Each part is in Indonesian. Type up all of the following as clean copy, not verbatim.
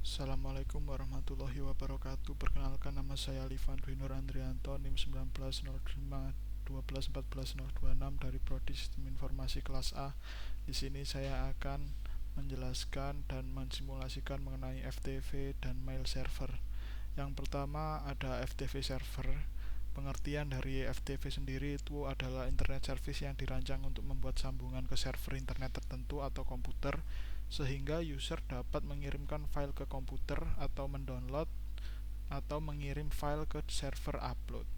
Assalamualaikum warahmatullahi wabarakatuh. Perkenalkan, nama saya Livan Dwi Nur Andrianto, NIM 1905 121414026 dari Prodi Sistem Informasi kelas A. Di sini saya akan menjelaskan dan mensimulasikan mengenai FTP dan mail server. Yang pertama ada FTP server. Pengertian dari FTP sendiri itu adalah internet service yang dirancang untuk membuat sambungan ke server internet tertentu atau komputer, sehingga user dapat mengirimkan file ke komputer atau mendownload atau mengirim file ke server upload.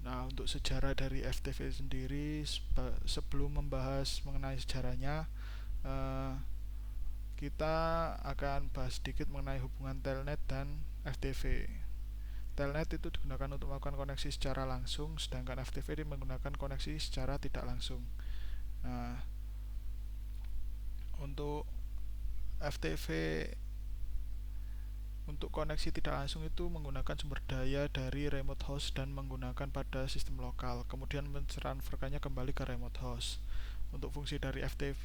Nah, untuk sejarah dari FTP sendiri, sebelum membahas mengenai sejarahnya, kita akan bahas sedikit mengenai hubungan telnet dan FTP. Telnet itu digunakan untuk melakukan koneksi secara langsung, sedangkan FTP menggunakan koneksi secara tidak langsung. Nah, untuk FTP untuk koneksi tidak langsung itu menggunakan sumber daya dari remote host dan menggunakan pada sistem lokal, kemudian mentransferkannya kembali ke remote host. Untuk fungsi dari FTP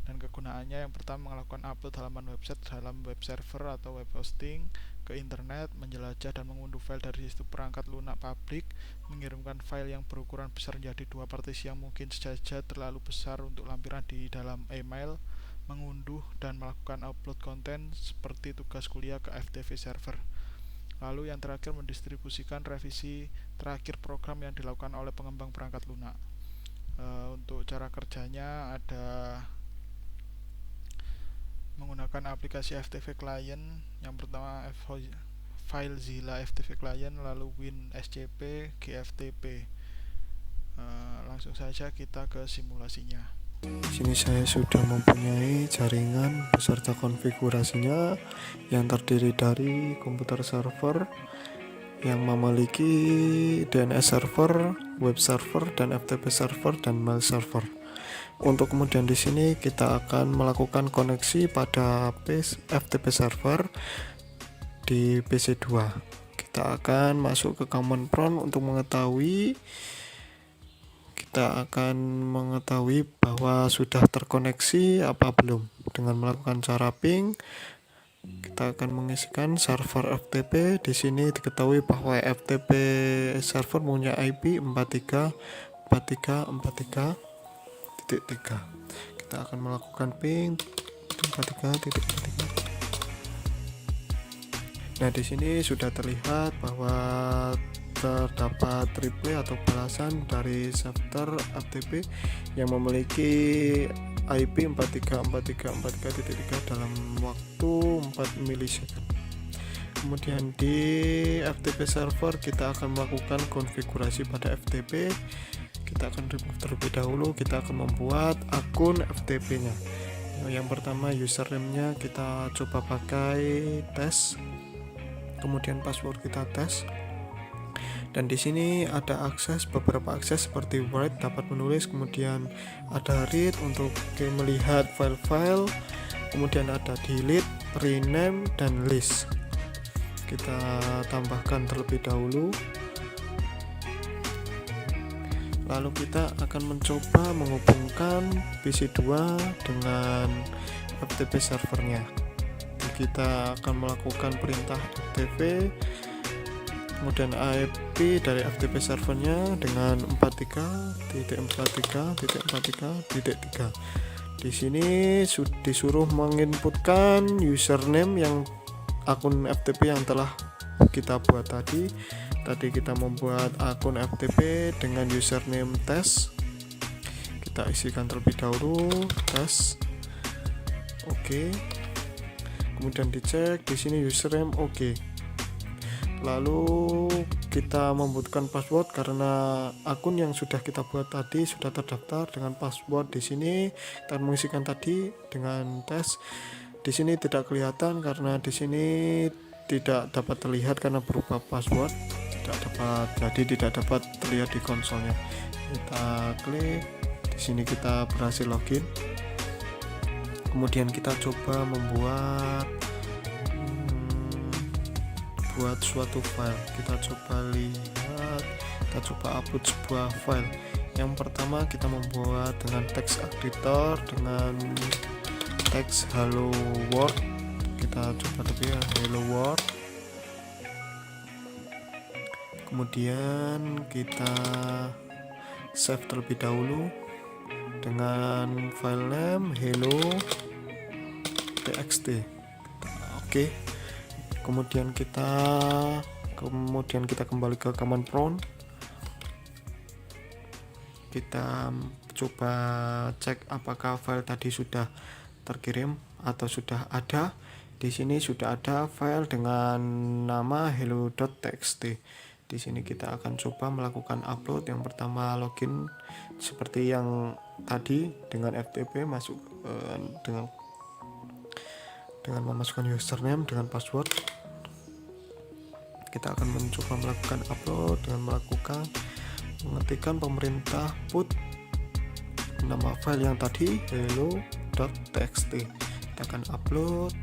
dan kegunaannya, yang pertama melakukan upload halaman website dalam web server atau web hosting ke internet, menjelajah dan mengunduh file dari sistem perangkat lunak publik, mengirimkan file yang berukuran besar menjadi dua partisi yang mungkin saja terlalu besar untuk lampiran di dalam email, mengunduh dan melakukan upload konten seperti tugas kuliah ke FTP server. Lalu yang terakhir, mendistribusikan revisi terakhir program yang dilakukan oleh pengembang perangkat lunak. Untuk cara kerjanya ada menggunakan aplikasi FTP Client. Yang pertama FileZilla FTP Client, lalu WinSCP GFTP. Langsung saja kita ke simulasinya. Di sini saya sudah mempunyai jaringan beserta konfigurasinya yang terdiri dari komputer server yang memiliki DNS server, web server, dan FTP server dan mail server. Untuk kemudian di sini kita akan melakukan koneksi pada FTP server di PC2. Kita akan masuk ke command prompt untuk mengetahui bahwa sudah terkoneksi apa belum. Dengan melakukan cara ping, kita akan mengisikan server FTP. Di sini diketahui bahwa FTP server punya IP 434343.3. Kita akan melakukan ping 43.43. Nah, di sini sudah terlihat bahwa terdapat reply atau balasan dari server FTP yang memiliki IP 434343.3 dalam waktu 4 milisecond. Kemudian di FTP server kita akan melakukan konfigurasi pada FTP. Kita akan terlebih dahulu kita akan membuat akun FTP-nya. Yang pertama, username-nya kita coba pakai tes. Kemudian password kita tes. Dan di sini ada beberapa akses seperti write, dapat menulis, kemudian ada read untuk melihat file-file, kemudian ada delete, rename, dan list. Kita tambahkan terlebih dahulu. Lalu kita akan mencoba menghubungkan PC2 dengan FTP servernya. Kita akan melakukan perintah FTP, kemudian IP dari FTP servernya dengan 43.43.43.3. Di sini disuruh menginputkan username yang akun FTP yang telah kita buat tadi. Tadi kita membuat akun FTP dengan username tes. Kita isikan terlebih dahulu tes. Oke. Kemudian dicek di sini username oke. Lalu kita membutuhkan password karena akun yang sudah kita buat tadi sudah terdaftar dengan password. Di sini kita mengisikan tadi dengan tes. Di sini tidak kelihatan karena di sini tidak dapat terlihat karena berupa password. Tidak dapat terlihat di konsolnya. Kita klik. Di sini kita berhasil login. Kemudian kita coba membuat suatu file. Kita coba lihat, kita coba upload sebuah file. Yang pertama kita membuat dengan text editor dengan teks hello world. Kita kita coba tapi ya hello world. Kemudian kita save terlebih dahulu dengan file name hello.txt. Oke. Kemudian kita kembali ke command prompt. Kita coba cek apakah file tadi sudah terkirim atau sudah ada. Di sini sudah ada file dengan nama hello.txt. Di sini kita akan coba melakukan upload. Yang pertama login seperti yang tadi dengan FTP, masuk dengan memasukkan username dengan password. Kita akan mencoba melakukan upload dengan mengetikkan pemerintah put nama file yang tadi hello.txt. Kita akan upload.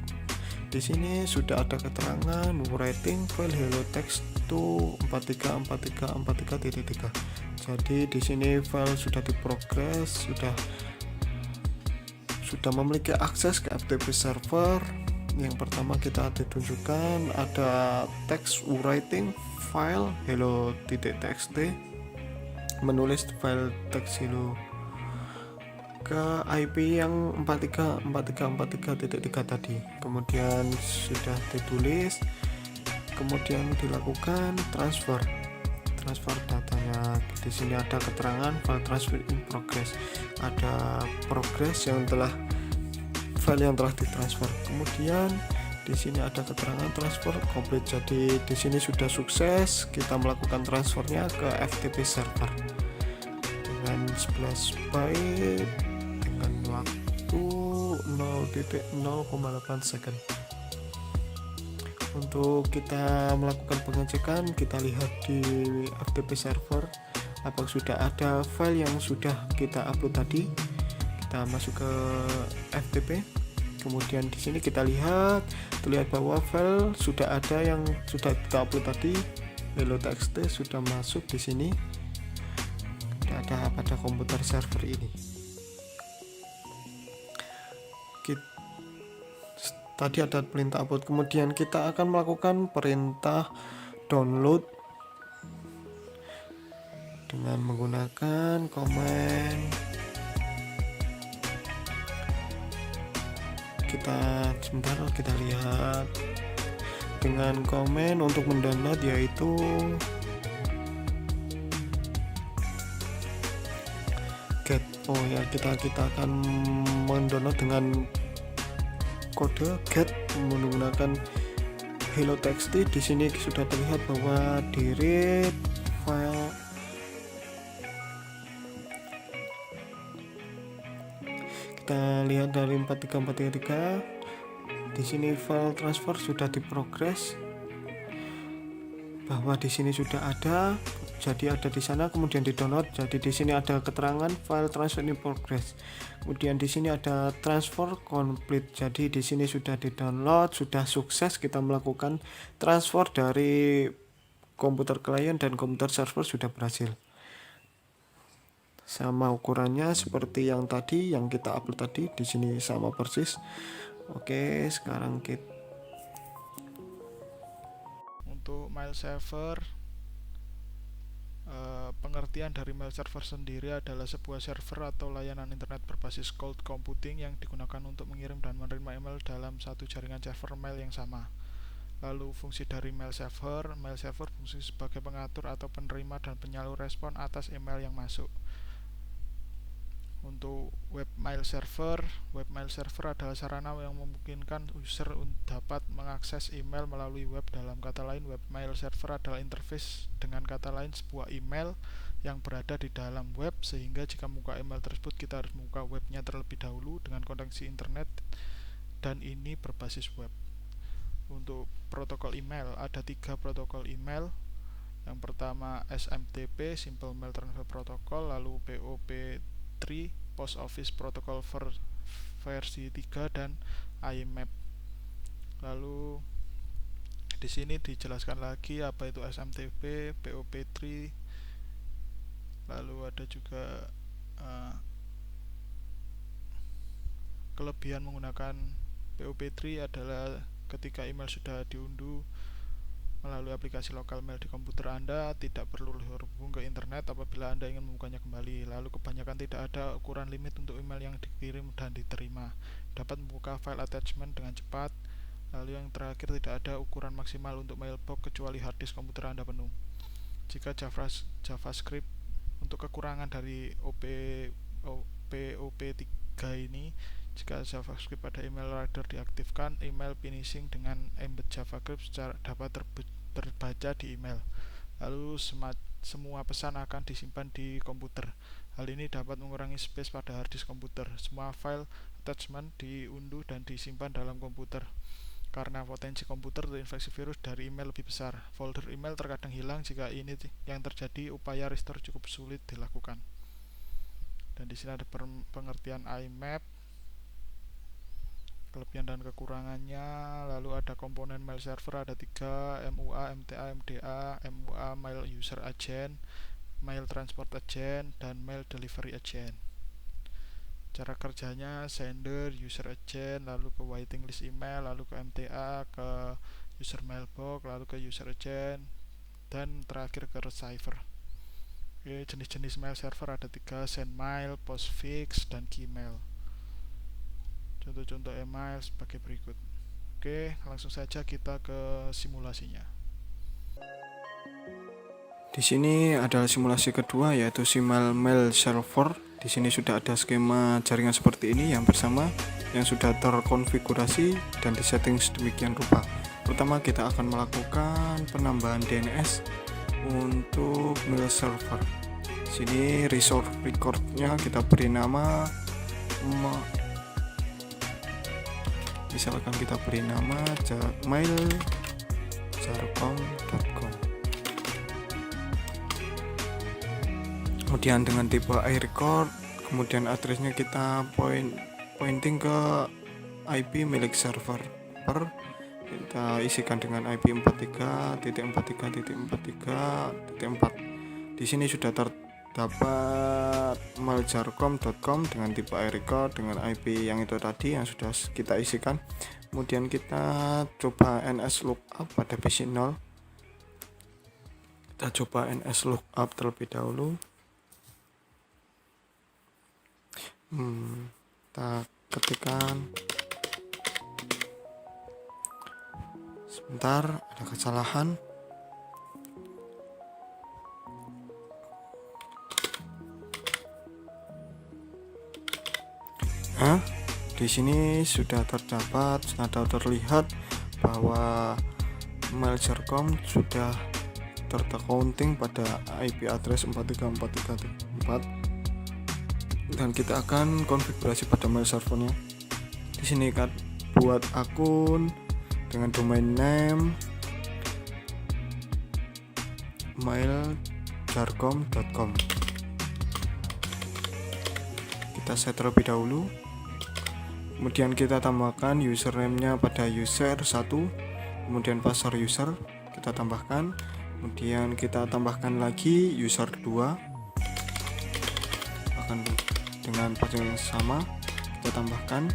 Di sini sudah ada keterangan writing file hello text to 434343.3. Jadi di sini file sudah diprogres, sudah memiliki akses ke FTP server. Yang pertama kita ditunjukkan ada text writing file hello.txt, menulis file teks hello ke IP yang 434343.3 tadi. Kemudian sudah ditulis, kemudian dilakukan transfer datanya. Di sini ada keterangan file transfer in progress, ada progress file yang telah ditransfer. Kemudian di sini ada keterangan transfer complete. Jadi di sini sudah sukses kita melakukan transfernya ke FTP server dengan 11 byte dengan waktu 0.0,8 second. Untuk kita melakukan pengecekan, kita lihat di FTP server apakah sudah ada file yang sudah kita upload tadi. Kita masuk ke FTP, kemudian di sini kita terlihat bahwa file sudah ada yang sudah kita upload tadi, hello.txt sudah masuk di sini, ada pada komputer server ini. Tadi ada perintah upload, kemudian kita akan melakukan perintah download dengan menggunakan command. Kita lihat dengan komen untuk mendownload, yaitu get. Kita akan mendownload dengan kode get menggunakan hello.txt. Di sini sudah terlihat bahwa direct file. Kita lihat dari 43433. Di sini file transfer sudah diprogres, bahwa di sini sudah ada. Jadi ada di sana, kemudian di download. Jadi di sini ada keterangan file transfer in progress. Kemudian di sini ada transfer complete. Jadi di sini sudah di download, sudah sukses kita melakukan transfer dari komputer klien dan komputer server sudah berhasil. Sama ukurannya seperti yang tadi yang kita upload tadi, di sini sama persis. Oke, sekarang kita untuk mail server. Pengertian dari mail server sendiri adalah sebuah server atau layanan internet berbasis cloud computing yang digunakan untuk mengirim dan menerima email dalam satu jaringan server mail yang sama. Lalu fungsi dari mail server fungsi sebagai pengatur atau penerima dan penyalur respon atas email yang masuk. Untuk webmail server adalah sarana yang memungkinkan user dapat mengakses email melalui web. Dalam kata lain, webmail server adalah interface, dengan kata lain sebuah email yang berada di dalam web, sehingga jika membuka email tersebut kita harus membuka webnya terlebih dahulu dengan koneksi internet, dan ini berbasis web. Untuk protokol email, ada 3 protokol email. Yang pertama SMTP, Simple Mail Transfer Protocol, lalu POP3, Post Office Protocol versi 3, dan IMAP. Lalu di sini dijelaskan lagi apa itu SMTP, POP3. Lalu ada juga kelebihan menggunakan POP3 adalah Ketika email sudah diunduh melalui aplikasi lokal mail di komputer Anda, tidak perlu terhubung ke internet apabila Anda ingin membukanya kembali. Lalu kebanyakan tidak ada ukuran limit untuk email yang dikirim dan diterima. Dapat membuka file attachment dengan cepat. Lalu yang terakhir, tidak ada ukuran maksimal untuk mailbox kecuali harddisk komputer Anda penuh. Jika JavaScript untuk kekurangan dari POP3 ini, jika JavaScript pada email reader diaktifkan, email finishing dengan embed JavaScript dapat terbaca di email. Lalu semua pesan akan disimpan di komputer. Hal ini dapat mengurangi space pada harddisk komputer. Semua file attachment diunduh dan disimpan dalam komputer. Karena potensi komputer terinfeksi virus dari email lebih besar, folder email terkadang hilang. Jika ini yang terjadi, upaya restore cukup sulit dilakukan. Dan di sini ada pengertian IMAP, kelebihan dan kekurangannya. Lalu ada komponen mail server, ada 3: MUA, MTA, MDA. MUA mail user agent, mail transport agent, dan mail delivery agent. Cara kerjanya sender, user agent, lalu ke waiting list email, lalu ke MTA, ke user mailbox, lalu ke user agent, dan terakhir ke receiver. Oke, jenis-jenis mail server ada 3: sendmail, postfix, dan keymail. Contoh-contoh email sebagai berikut. Oke, langsung saja kita ke simulasinya. Di sini adalah simulasi kedua, yaitu simul mail server. Di sini sudah ada skema jaringan seperti ini yang bersama, yang sudah terkonfigurasi dan disetting sedemikian rupa. Pertama, kita akan melakukan penambahan DNS untuk mail server. Di sini resource recordnya kita beri nama misalkan kita beri nama mail.jarcom.com. Kemudian dengan tipe iRecord, kemudian addressnya kita pointing ke IP milik server. Kita isikan dengan IP 43.43.43.4. Di sini sudah terdapat mail.jarcom.com dengan tipe iRecord dengan IP yang itu tadi yang sudah kita isikan. Kemudian kita coba NS lookup pada PC 0. Kita coba NS lookup terlebih dahulu. Kita ketikkan, sebentar, ada kesalahan. Di sini sudah terdapat atau terlihat bahwa mail Jarcom sudah tercounting pada IP address 43.43.4. Dan kita akan konfigurasi pada mail servernya. Di sini kan buat akun dengan domain name mail.jarcom.com. Kita set terlebih dahulu. Kemudian kita tambahkan username-nya pada user 1, kemudian password user kita tambahkan. Kemudian kita tambahkan lagi user 2. Akan dengan password yang sama kita tambahkan.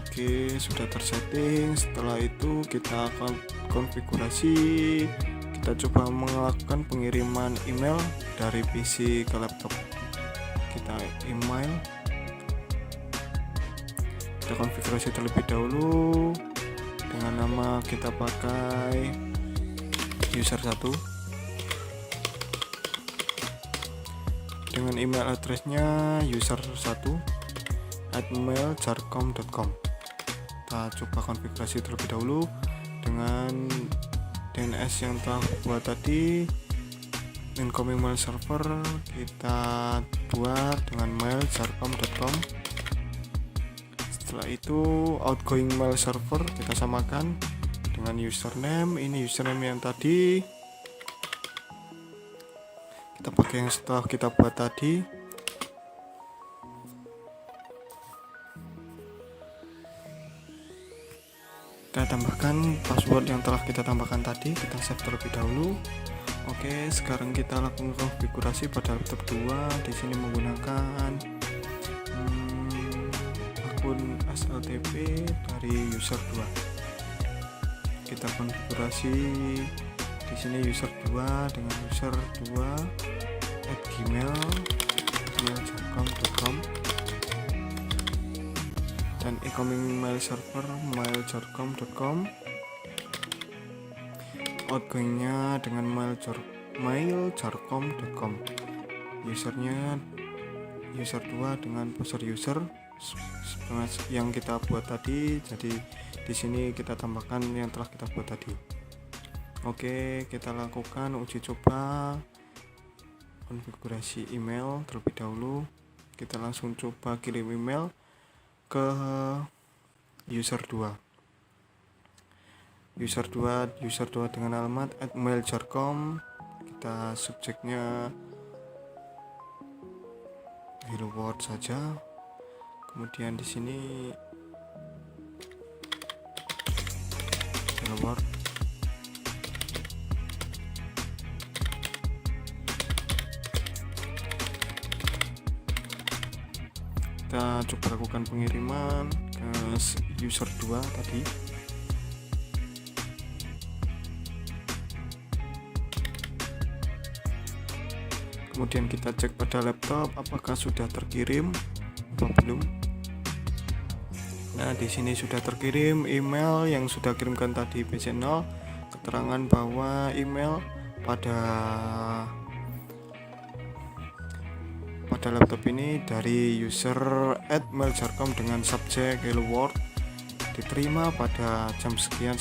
Oke, sudah tersetting. Setelah itu kita akan konfigurasi. Kita coba melakukan pengiriman email dari PC ke laptop. Kita email, kita konfigurasi terlebih dahulu dengan nama kita pakai user 1 dengan email addressnya user1@mail.jarcom.com. Kita coba konfigurasi terlebih dahulu dengan DNS yang telah buat tadi. Incoming mail server kita buat dengan mail.jarcom.com. Setelah itu outgoing mail server kita samakan dengan username. Ini username yang tadi, kita pakai yang setelah kita buat tadi. Kita tambahkan password yang telah kita tambahkan tadi. Kita save terlebih dahulu. Oke, sekarang kita lakukan konfigurasi pada laptop 2. Di sini menggunakan akun LTP dari user 2. Kita konfigurasi di sini user 2 dengan user 2@gmail.com dan incoming mail server mail.com, outgoingnya dengan mail.com, usernya user 2 dengan password user yang kita buat tadi. Jadi di sini kita tambahkan yang telah kita buat tadi. Oke, kita lakukan uji coba konfigurasi email terlebih dahulu. Kita langsung coba kirim email ke user 2 dengan alamat @mail.com. Kita subjeknya hello world saja. Kemudian di sini hello world. Kita coba lakukan pengiriman ke user 2 tadi. Kemudian kita cek pada laptop apakah sudah terkirim atau belum. Nah, di sini sudah terkirim email yang sudah kirimkan tadi PC0, keterangan bahwa email pada laptop ini dari user @mail.com dengan subjek hello world diterima pada jam sekian.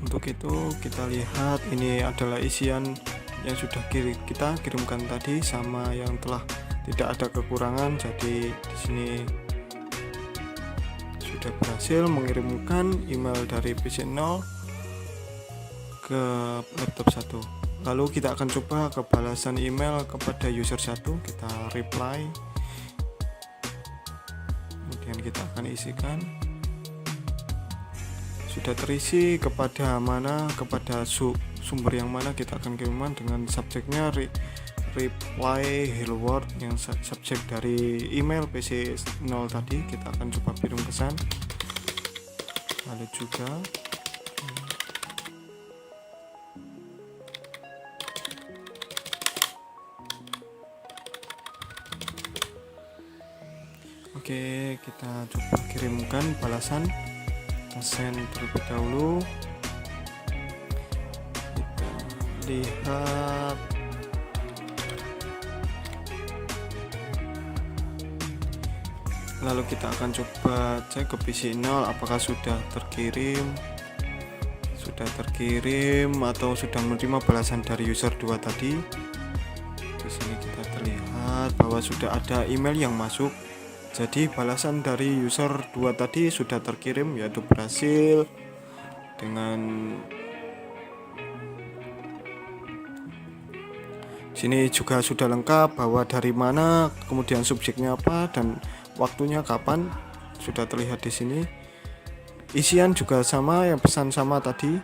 Untuk itu kita lihat ini adalah isian yang sudah kita kirimkan tadi sama yang telah tidak ada kekurangan. Jadi di sini sudah berhasil mengirimkan email dari PC0 ke laptop 1. Lalu kita akan coba ke balasan email kepada user 1. Kita reply, kemudian kita akan isikan sudah terisi kepada sumber yang mana kita akan kirimkan dengan subjeknya reply hello world yang subjek dari email PC0 tadi. Kita akan coba kirim pesan, lalu juga oke, kita coba kirimkan balasan. Kita send terlebih dahulu. Kita lihat lalu kita akan coba cek ke PC0 apakah sudah terkirim atau sudah menerima balasan dari user 2 tadi. Di sini kita terlihat bahwa sudah ada email yang masuk. Jadi balasan dari user 2 tadi sudah terkirim, yaitu berhasil dengan sini juga sudah lengkap bahwa dari mana, kemudian subjeknya apa dan waktunya kapan sudah terlihat di sini. Isian juga sama, yang pesan sama tadi.